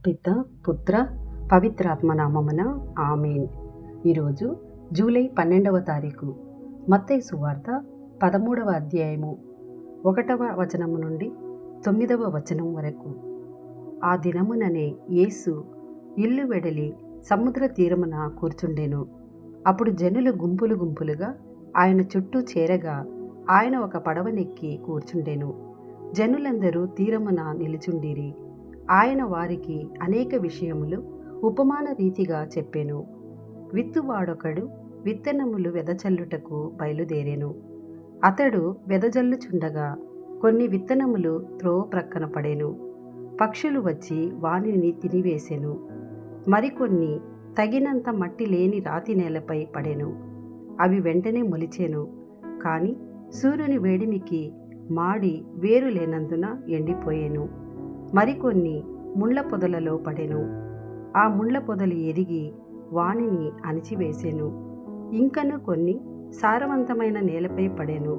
పిత పుత్ర పవిత్రాత్మ నామమున ఆమేన్. ఈరోజు జూలై 12వ తారీఖు. మత్తయి సువార్త 13వ అధ్యాయము 1వ వచనము నుండి 9వ వచనం వరకు. ఆ దినముననే యేసు ఇల్లు వెడలి సముద్ర తీరమున కూర్చుండెను. అప్పుడు జనులు గుంపులు గుంపులుగా ఆయన చుట్టూ చేరగా ఆయన ఒక పడవనెక్కి కూర్చుండెను. జనులందరూ తీరమున నిలుచుండిరి. ఆయన వారికి అనేక విషయములు ఉపమాన రీతిగా చెప్పెను. విత్తువాడొకడు విత్తనములు వెదజల్లుటకు బయలుదేరెను. అతడు వెదజల్లుచుండగా కొన్ని విత్తనములు త్రోవ ప్రక్కన పడెను. పక్షులు వచ్చి వానిని తినివేసెను. మరికొన్ని తగినంత మట్టి లేని రాతి నేలపై పడెను. అవి వెంటనే మొలిచెను. కాని సూర్యుని వేడిమికి మాడి వేరు లేనందున ఎండిపోయెను. మరికొన్ని ముళ్ళ పొదలలో పడెను. ఆ ముళ్ళ పొదలు ఎరిగి వానిని అణిచివేసెను. ఇంకను కొన్ని సారవంతమైన నేలపై పడెను.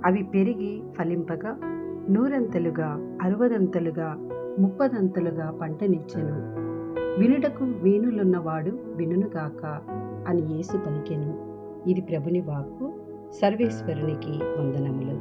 అవి పెరిగి ఫలింపగా 100 60 30 పంటనిచ్చెను. వినుటకు వీణులున్నవాడు వినుగాక అని యేసు పలికెను. ఇది ప్రభుని వాక్కు. సర్వేశ్వరునికి వందనములు.